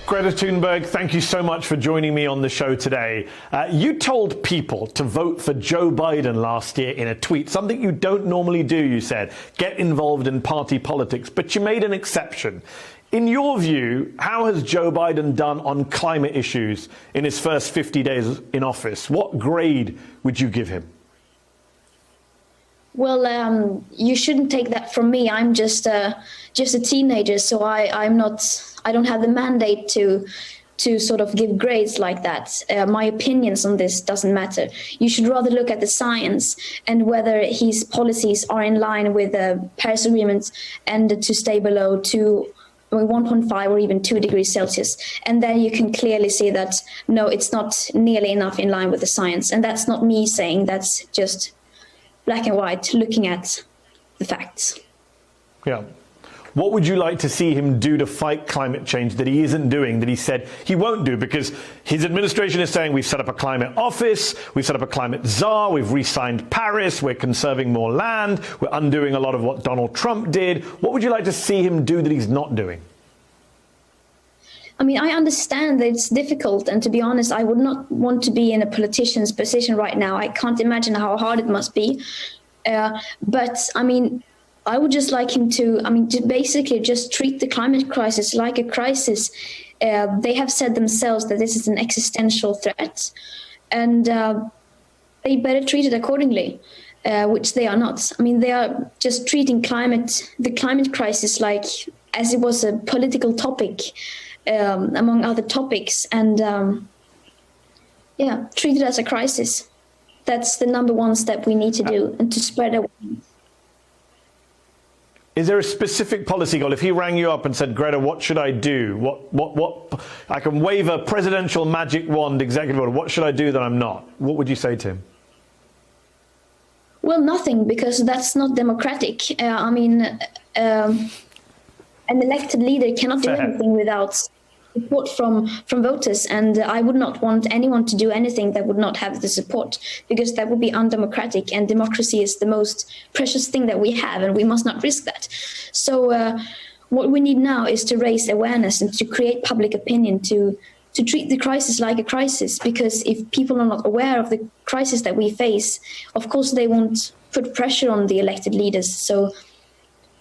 Greta Thunberg, thank you so much for joining me on the show today. You told people to vote for Joe Biden last year in a tweet, something you don't normally do, you said, get involved in party politics, but you made an exception. In your view, how has Joe Biden done on climate issues in his first 50 days in office? What grade would you give him? Well, you shouldn't take that from me. I'm just a teenager, so I don't have the mandate to sort of give grades like that. My opinions on this doesn't matter. You should rather look at the science and whether his policies are in line with the Paris Agreement and to stay below 1.5 or even 2 degrees Celsius. And then you can clearly see that, no, it's not nearly enough in line with the science. And that's not me saying, that's just black and white, looking at the facts. Yeah. What would you like to see him do to fight climate change that he isn't doing, that he said he won't do? Because his administration is saying we've set up a climate office, we've set up a climate czar, we've re-signed Paris, we're conserving more land, we're undoing a lot of what Donald Trump did. What would you like to see him do that he's not doing? I mean, I understand that it's difficult. And to be honest, I would not want to be in a politician's position right now. I can't imagine how hard it must be. But I mean, I would just like him to basically just treat the climate crisis like a crisis. They have said themselves that this is an existential threat, and they better treat it accordingly, which they are not. I mean, they are just treating the climate crisis like as it was a political topic, among other topics, and treat it as a crisis. That's the number one step we need to do, and to spread awareness. Is there a specific policy goal? If he rang you up and said, Greta, what should I do? What I can wave a presidential magic wand, executive order. What should I do that I'm not? What would you say to him? Well, nothing, because that's not democratic. An elected leader cannot do anything without support from voters, and I would not want anyone to do anything that would not have the support, because that would be undemocratic, and democracy is the most precious thing that we have, and we must not risk that. So what we need now is to raise awareness and to create public opinion to treat the crisis like a crisis, because if people are not aware of the crisis that we face, of course they won't put pressure on the elected leaders. So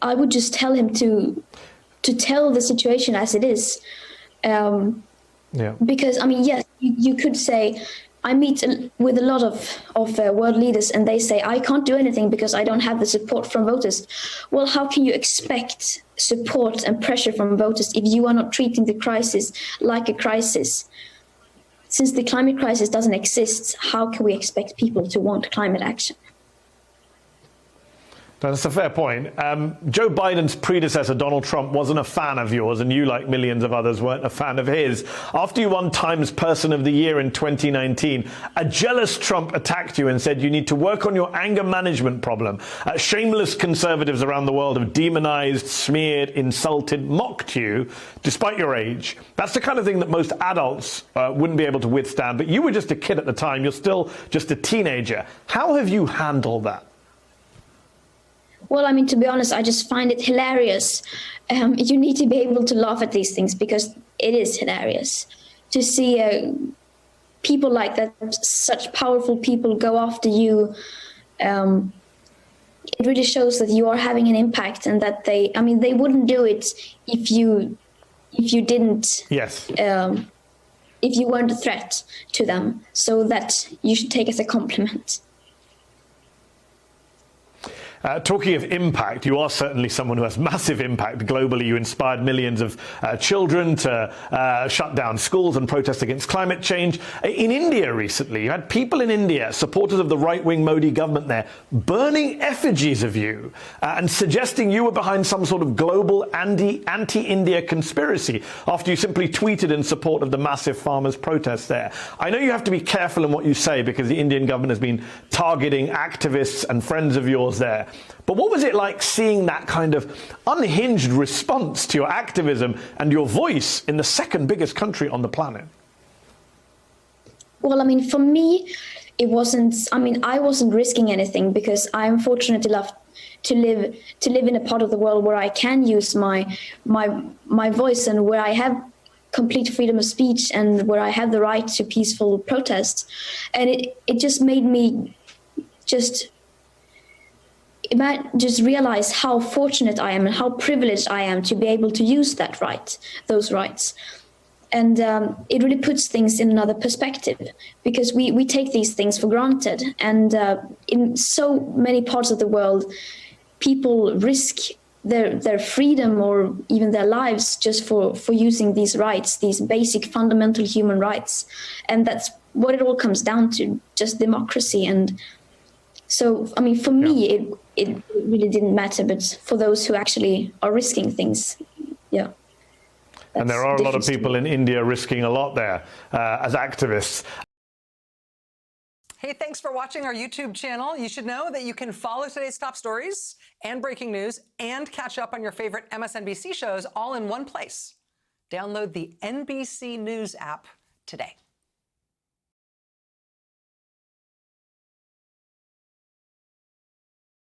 I would just tell him to tell the situation as it is. Because, I mean, yes, you could say, I meet with a lot of world leaders, and they say, I can't do anything because I don't have the support from voters. Well, how can you expect support and pressure from voters if you are not treating the crisis like a crisis? Since the climate crisis doesn't exist, how can we expect people to want climate action? That's a fair point. Joe Biden's predecessor, Donald Trump, wasn't a fan of yours, and you, like millions of others, weren't a fan of his. After you won Times Person of the Year in 2019, a jealous Trump attacked you and said you need to work on your anger management problem. Shameless conservatives around the world have demonized, smeared, insulted, mocked you, despite your age. That's the kind of thing that most adults wouldn't be able to withstand. But you were just a kid at the time. You're still just a teenager. How have you handled that? Well, I mean, to be honest, I just find it hilarious. You need to be able to laugh at these things, because it is hilarious to see people like that, such powerful people, go after you. It really shows that you are having an impact, and that they wouldn't do it if you didn't. Yes. If you weren't a threat to them. So that you should take as a compliment. Talking of impact, you are certainly someone who has massive impact globally. You inspired millions of children to shut down schools and protest against climate change. In India recently, you had people in India, supporters of the right-wing Modi government there, burning effigies of you and suggesting you were behind some sort of global anti-India conspiracy after you simply tweeted in support of the massive farmers' protests there. I know you have to be careful in what you say, because the Indian government has been targeting activists and friends of yours there. But what was it like seeing that kind of unhinged response to your activism and your voice in the second biggest country on the planet? Well, I mean, for me, it wasn't, I wasn't risking anything, because I'm fortunate enough to live in a part of the world where I can use my voice, and where I have complete freedom of speech and where I have the right to peaceful protest. And it just made me just realize how fortunate I am and how privileged I am to be able to use those rights. And it really puts things in another perspective, because we take these things for granted. And in so many parts of the world, people risk their freedom or even their lives just for using these rights, these basic fundamental human rights. And that's what it all comes down to, just democracy. And so, I mean, for me, it really didn't matter, but for those who actually are risking things, yeah. And there are a lot of people in India risking a lot there as activists. Hey, thanks for watching our YouTube channel. You should know that you can follow today's top stories and breaking news and catch up on your favorite MSNBC shows all in one place. Download the NBC News app today.